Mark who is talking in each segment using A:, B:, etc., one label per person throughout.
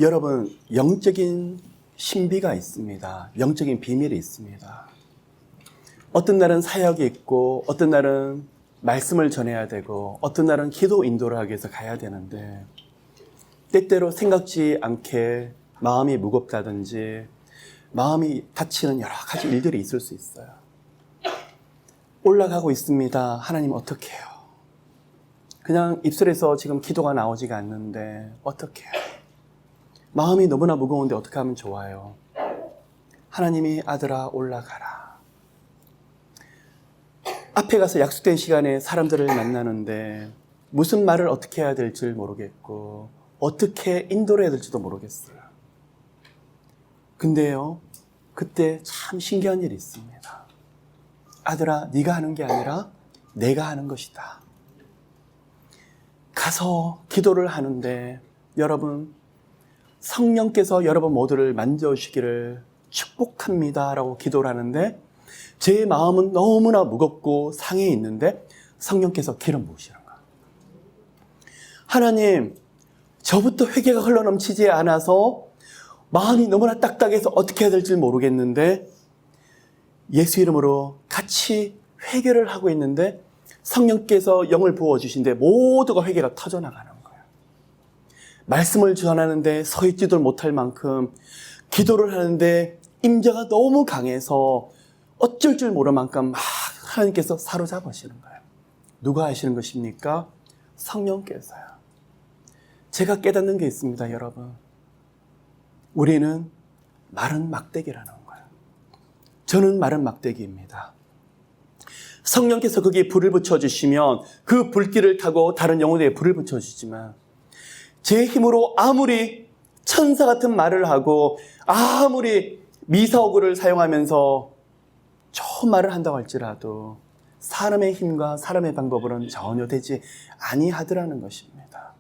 A: 여러분, 영적인 신비가 있습니다. 영적인 비밀이 있습니다. 어떤 날은 사역이 있고, 어떤 날은 말씀을 전해야 되고, 어떤 날은 기도 인도를 하기 위해서 가야 되는데, 때때로 생각지 않게 마음이 무겁다든지 마음이 다치는 여러 가지 일들이 있을 수 있어요. 올라가고 있습니다. 하나님 어떻게 해요? 그냥 입술에서 지금 기도가 나오지가 않는데 어떻게 해요? 마음이 너무나 무거운데 어떻게 하면 좋아요? 하나님이 아들아 올라가라. 앞에 가서 약속된 시간에 사람들을 만나는데 무슨 말을 어떻게 해야 될지 모르겠고 어떻게 인도를 해야 될지도 모르겠어요. 근데요, 그때 참 신기한 일이 있습니다. 아들아, 네가 하는 게 아니라 내가 하는 것이다. 가서 기도를 하는데 여러분, 성령께서 여러분 모두를 만져주시기를 축복합니다 라고 기도를 하는데 제 마음은 너무나 무겁고 상해 있는데 성령께서 기름 부으시는 거예요. 하나님, 저부터 회개가 흘러넘치지 않아서 마음이 너무나 딱딱해서 어떻게 해야 될지 모르겠는데 예수 이름으로 같이 회개를 하고 있는데 성령께서 영을 부어주신데 모두가 회개가 터져나가는 거예요. 말씀을 전하는데 서 있지도 못할 만큼 기도를 하는데 임재가 너무 강해서 어쩔 줄 모를 만큼 막 하나님께서 사로잡으시는 거예요. 누가 하시는 것입니까? 성령께서요. 제가 깨닫는 게 있습니다, 여러분. 우리는 마른 막대기라는 거예요. 저는 마른 막대기입니다. 성령께서 거기에 불을 붙여주시면 그 불길을 타고 다른 영혼에게 불을 붙여주지만 제 힘으로 아무리 천사 같은 말을 하고 아무리 미사오구를 사용하면서 좋은 말을 한다고 할지라도 사람의 힘과 사람의 방법으로는 전혀 되지 아니하더라는 것입니다.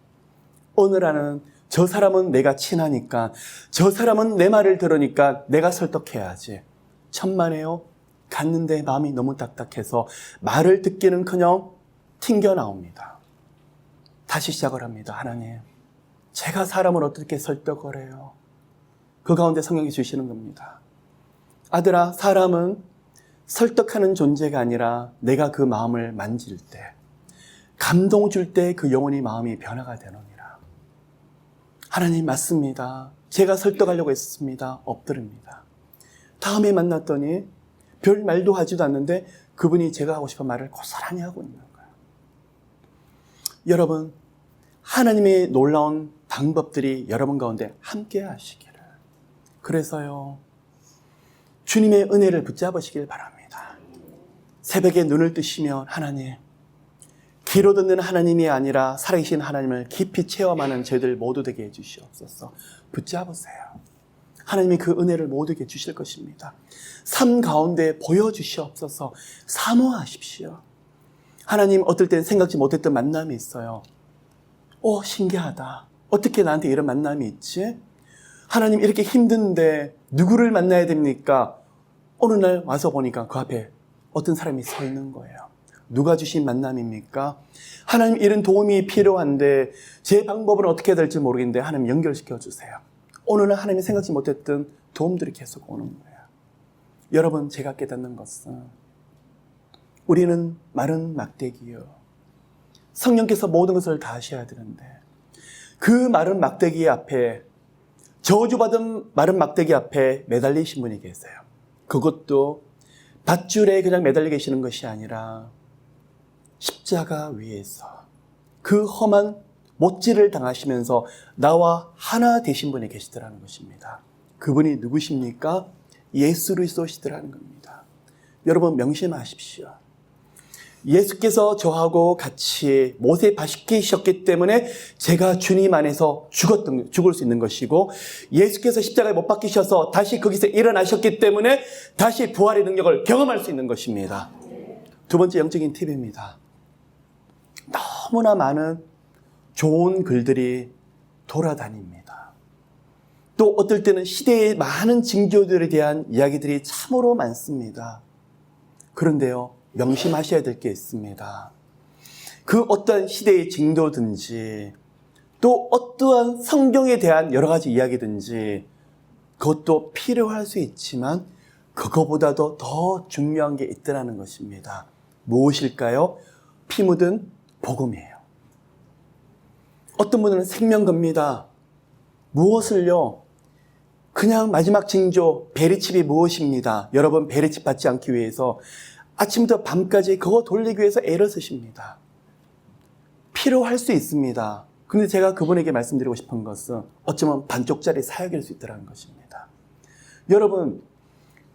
A: 오늘은 저 사람은 내가 친하니까 저 사람은 내 말을 들으니까 내가 설득해야지. 천만에요. 갔는데 마음이 너무 딱딱해서 말을 듣기는커녕 튕겨 나옵니다. 다시 시작을 합니다. 하나님, 제가 사람을 어떻게 설득을 해요? 그 가운데 성령이 주시는 겁니다. 아들아, 사람은 설득하는 존재가 아니라 내가 그 마음을 만질 때, 감동 줄 때 그 영혼이 마음이 변화가 되느니라. 하나님 맞습니다. 제가 설득하려고 했습니다. 엎드립니다. 다음에 만났더니 별 말도 하지도 않는데 그분이 제가 하고 싶은 말을 고스란히 하고 있는 거예요. 여러분, 하나님의 놀라운 방법들이 여러분 가운데 함께 하시기를. 그래서요, 주님의 은혜를 붙잡으시길 바랍니다. 새벽에 눈을 뜨시면 하나님, 귀로 듣는 하나님이 아니라 살아계신 하나님을 깊이 체험하는 저희들 모두 되게 해주시옵소서. 붙잡으세요. 하나님이 그 은혜를 모두에게 주실 것입니다. 삶 가운데 보여주시옵소서. 사모하십시오. 하나님, 어떨 땐 생각지 못했던 만남이 있어요. 신기하다. 어떻게 나한테 이런 만남이 있지? 하나님, 이렇게 힘든데 누구를 만나야 됩니까? 어느 날 와서 보니까 그 앞에 어떤 사람이 서 있는 거예요. 누가 주신 만남입니까? 하나님, 이런 도움이 필요한데 제 방법은 어떻게 해야 될지 모르겠는데 하나님 연결시켜 주세요. 오늘은 하나님이 생각지 못했던 도움들이 계속 오는 거예요. 여러분, 제가 깨닫는 것은 우리는 마른 막대기요. 성령께서 모든 것을 다 하셔야 되는데 그 마른 막대기 앞에, 저주받은 마른 막대기 앞에 매달리신 분이 계세요. 그것도 밧줄에 그냥 매달려 계시는 것이 아니라 십자가 위에서 그 험한 못질을 당하시면서 나와 하나 되신 분이 계시더라는 것입니다. 그분이 누구십니까? 예수 그리스도시더라는 겁니다. 여러분 명심하십시오. 예수께서 저하고 같이 못에 박히셨기 때문에 제가 주님 안에서 죽을 수 있는 것이고, 예수께서 십자가에 못 박히셔서 다시 거기서 일어나셨기 때문에 다시 부활의 능력을 경험할 수 있는 것입니다. 두 번째 영적인 팁입니다. 너무나 많은 좋은 글들이 돌아다닙니다. 또 어떨 때는 시대의 많은 징조들에 대한 이야기들이 참으로 많습니다. 그런데요, 명심하셔야 될 게 있습니다. 그 어떤 시대의 징조든지 또 어떠한 성경에 대한 여러 가지 이야기든지 그것도 필요할 수 있지만 그거보다도 더 중요한 게 있더라는 것입니다. 무엇일까요? 피 묻은 복음이에요. 어떤 분들은 생명겁니다. 무엇을요? 그냥 마지막 징조 베리칩이 무엇입니다. 여러분 베리칩 받지 않기 위해서 아침부터 밤까지 그거 돌리기 위해서 애를 쓰십니다. 필요할 수 있습니다. 근데 제가 그분에게 말씀드리고 싶은 것은 어쩌면 반쪽짜리 사역일 수 있다는 것입니다. 여러분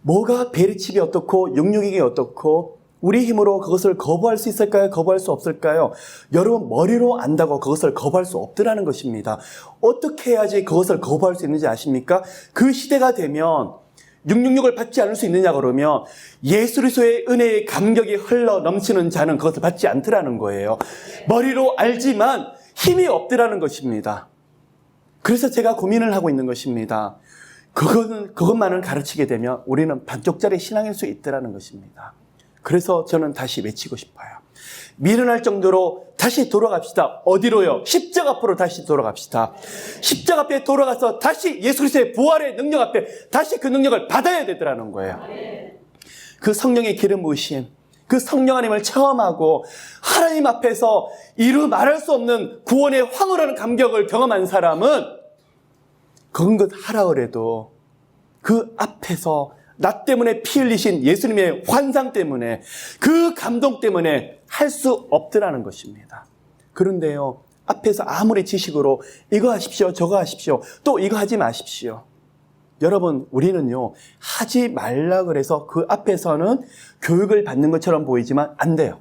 A: 뭐가 베리칩이 어떻고 육육이 어떻고 우리 힘으로 그것을 거부할 수 있을까요? 거부할 수 없을까요? 여러분 머리로 안다고 그것을 거부할 수 없더라는 것입니다. 어떻게 해야지 그것을 거부할 수 있는지 아십니까? 그 시대가 되면 666을 받지 않을 수 있느냐 그러면 예수 그리스도의 은혜의 감격이 흘러 넘치는 자는 그것을 받지 않더라는 거예요. 머리로 알지만 힘이 없더라는 것입니다. 그래서 제가 고민을 하고 있는 것입니다. 그것만을 가르치게 되면 우리는 반쪽짜리 신앙일 수 있더라는 것입니다. 그래서 저는 다시 외치고 싶어요. 미련할 정도로 다시 돌아갑시다. 어디로요? 십자가 앞으로 다시 돌아갑시다. 십자가 앞에 돌아가서 다시 예수 그리스도의 부활의 능력 앞에 다시 그 능력을 받아야 되더라는 거예요. 그 성령의 기름 부으심, 그 성령 하나님을 체험하고 하나님 앞에서 이루 말할 수 없는 구원의 황홀한 감격을 경험한 사람은 그런 것 하라 그래도 그 앞에서 나 때문에 피 흘리신 예수님의 환상 때문에 그 감동 때문에 할 수 없더라는 것입니다. 그런데요, 앞에서 아무리 지식으로 이거 하십시오, 저거 하십시오, 또 이거 하지 마십시오. 여러분, 우리는요, 하지 말라 그래서 그 앞에서는 교육을 받는 것처럼 보이지만 안 돼요.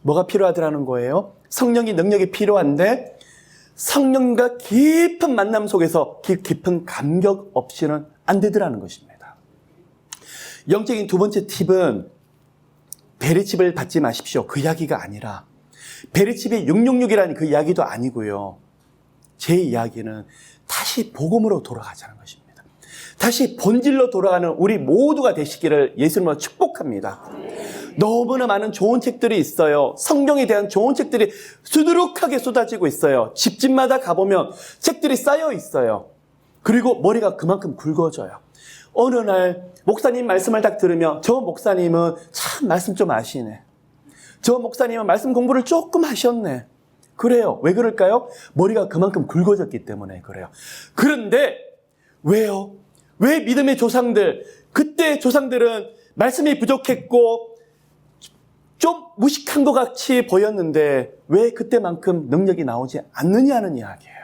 A: 뭐가 필요하더라는 거예요? 성령의 능력이 필요한데 성령과 깊은 만남 속에서 깊은 감격 없이는 안 되더라는 것입니다. 영적인 두 번째 팁은 베리칩을 받지 마십시오. 그 이야기가 아니라 베리칩이 666이라는 그 이야기도 아니고요. 제 이야기는 다시 복음으로 돌아가자는 것입니다. 다시 본질로 돌아가는 우리 모두가 되시기를 예수님으로 축복합니다. 너무나 많은 좋은 책들이 있어요. 성경에 대한 좋은 책들이 수두룩하게 쏟아지고 있어요. 집집마다 가보면 책들이 쌓여 있어요. 그리고 머리가 그만큼 굵어져요. 어느 날 목사님 말씀을 딱 들으면 저 목사님은 참 말씀 좀 아시네. 저 목사님은 말씀 공부를 조금 하셨네. 그래요. 왜 그럴까요? 머리가 그만큼 굵어졌기 때문에 그래요. 그런데 왜요? 왜 믿음의 조상들, 그때 조상들은 말씀이 부족했고 좀 무식한 것 같이 보였는데 왜 그때만큼 능력이 나오지 않느냐는 이야기예요.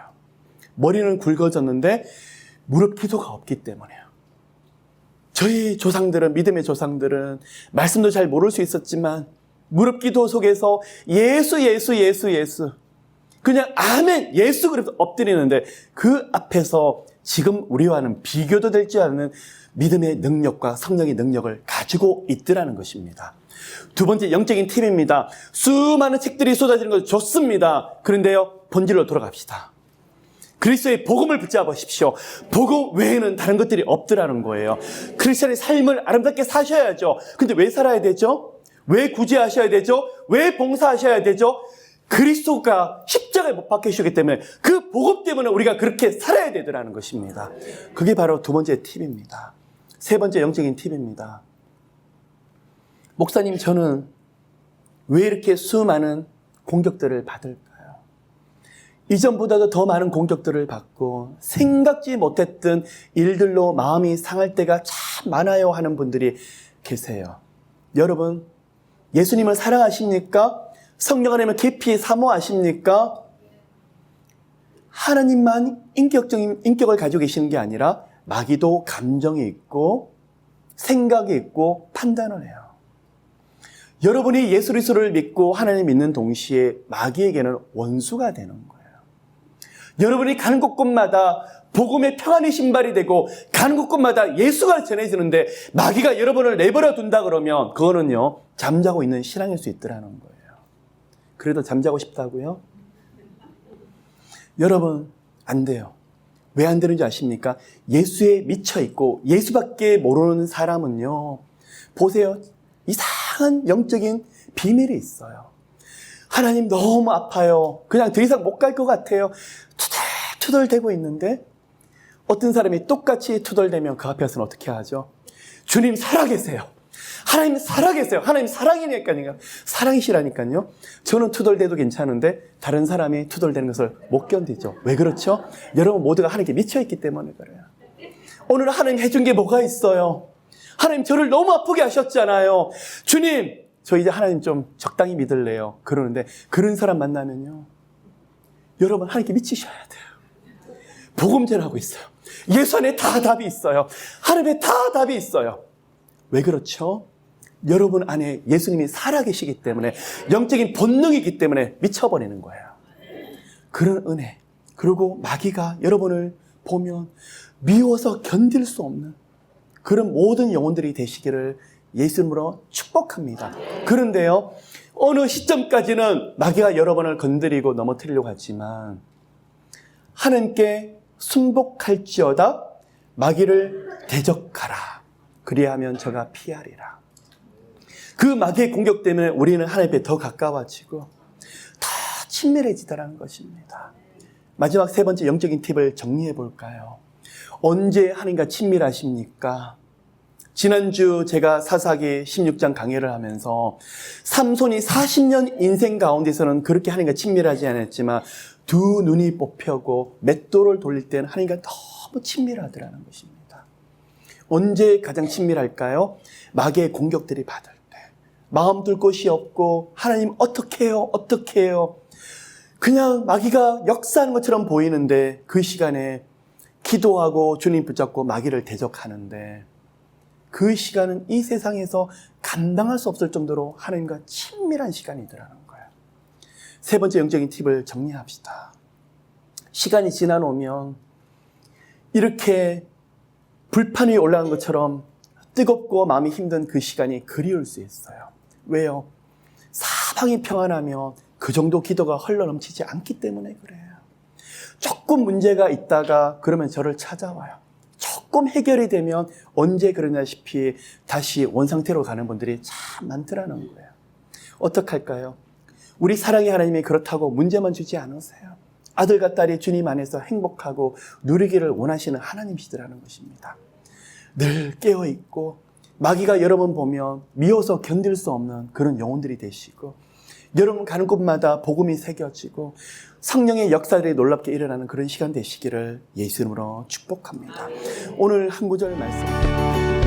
A: 머리는 굵어졌는데 무릎 기도가 없기 때문에요. 저희 조상들은, 믿음의 조상들은 말씀도 잘 모를 수 있었지만 무릎 기도 속에서 예수 그냥 아멘 예수 그래서 엎드리는데 그 앞에서 지금 우리와는 비교도 되지 않는 믿음의 능력과 성령의 능력을 가지고 있더라는 것입니다. 두 번째 영적인 팁입니다. 수많은 책들이 쏟아지는 것도 좋습니다. 그런데요, 본질로 돌아갑시다. 그리스도의 복음을 붙잡으십시오. 복음 외에는 다른 것들이 없더라는 거예요. 크리스천의 삶을 아름답게 사셔야죠. 근데 왜 살아야 되죠? 왜 구제하셔야 되죠? 왜 봉사하셔야 되죠? 그리스도가 십자가에 못 박히시기 때문에 그 복음 때문에 우리가 그렇게 살아야 되더라는 것입니다. 그게 바로 두 번째 팁입니다. 세 번째 영적인 팁입니다. 목사님, 저는 왜 이렇게 수많은 공격들을 받을까요? 이전보다도 더 많은 공격들을 받고 생각지 못했던 일들로 마음이 상할 때가 참 많아요 하는 분들이 계세요. 여러분, 예수님을 사랑하십니까? 성령 하나님을 깊이 사모하십니까? 하나님만 인격적인 인격을 가지고 계시는 게 아니라 마귀도 감정이 있고 생각이 있고 판단을 해요. 여러분이 예수 그리스도를 믿고 하나님 믿는 동시에 마귀에게는 원수가 되는 거예요. 여러분이 가는 곳곳마다 복음의 평안의 신발이 되고 가는 곳곳마다 예수가 전해지는데 마귀가 여러분을 내버려 둔다 그러면 그거는요, 잠자고 있는 신앙일 수 있더라는 거예요. 그래도 잠자고 싶다고요? 여러분, 안 돼요. 왜 안 되는지 아십니까? 예수에 미쳐 있고 예수밖에 모르는 사람은요, 보세요. 이상한 영적인 비밀이 있어요. 하나님 너무 아파요. 그냥 더 이상 못 갈 것 같아요. 투덜투덜대고 있는데 어떤 사람이 똑같이 투덜대면 그 앞에서는 어떻게 하죠? 주님 살아계세요. 하나님 살아계세요. 하나님 사랑이니까요. 사랑이시라니까요. 저는 투덜대도 괜찮은데 다른 사람이 투덜대는 것을 못 견디죠. 왜 그렇죠? 여러분 모두가 하나님께 미쳐있기 때문에 그래요. 오늘 하나님 해준 게 뭐가 있어요? 하나님 저를 너무 아프게 하셨잖아요. 주님 저 이제 하나님 좀 적당히 믿을래요. 그러는데 그런 사람 만나면요, 여러분 하나님께 미치셔야 돼요. 복음제를 하고 있어요. 예수 안에 다 답이 있어요. 하나님에 다 답이 있어요. 왜 그렇죠? 여러분 안에 예수님이 살아계시기 때문에, 영적인 본능이기 때문에 미쳐버리는 거예요. 그런 은혜. 그리고 마귀가 여러분을 보면 미워서 견딜 수 없는 그런 모든 영혼들이 되시기를 예수 이름으로 축복합니다. 그런데요, 어느 시점까지는 마귀가 여러분을 건드리고 넘어뜨리려고 하지만 하나님께 순복할지어다 마귀를 대적하라. 그리하면 저가 피하리라. 그 마귀의 공격 때문에 우리는 하나님께 더 가까워지고 더 친밀해지더라는 것입니다. 마지막 세 번째 영적인 팁을 정리해 볼까요? 언제 하나님과 친밀하십니까? 지난주 제가 사사기 16장 강의를 하면서 삼손이 40년 인생 가운데서는 그렇게 하나님과 친밀하지 않았지만 두 눈이 뽑혀고 맷돌을 돌릴 때는 하나님과 너무 친밀하더라는 것입니다. 언제 가장 친밀할까요? 마귀의 공격들이 받을 때, 마음 둘 곳이 없고 하나님 어떻게 해요? 어떻게 해요? 그냥 마귀가 역사하는 것처럼 보이는데 그 시간에 기도하고 주님 붙잡고 마귀를 대적하는데 그 시간은 이 세상에서 감당할 수 없을 정도로 하나님과 친밀한 시간이더라는 거예요. 세 번째 영적인 팁을 정리합시다. 시간이 지나놓으면 이렇게 불판 위에 올라간 것처럼 뜨겁고 마음이 힘든 그 시간이 그리울 수 있어요. 왜요? 사방이 평안하면 그 정도 기도가 흘러넘치지 않기 때문에 그래요. 조금 문제가 있다가 그러면 저를 찾아와요. 조금 해결이 되면 언제 그러냐시피 다시 원상태로 가는 분들이 참 많더라는 거예요. 어떡할까요? 우리 사랑의 하나님이 그렇다고 문제만 주지 않으세요. 아들과 딸이 주님 안에서 행복하고 누리기를 원하시는 하나님이시더라는 것입니다. 늘 깨어있고 마귀가 여러분 보면 미워서 견딜 수 없는 그런 영혼들이 되시고 여러분 가는 곳마다 복음이 새겨지고 성령의 역사들이 놀랍게 일어나는 그런 시간 되시기를 예수 이름으로 축복합니다. 오늘 한 구절 말씀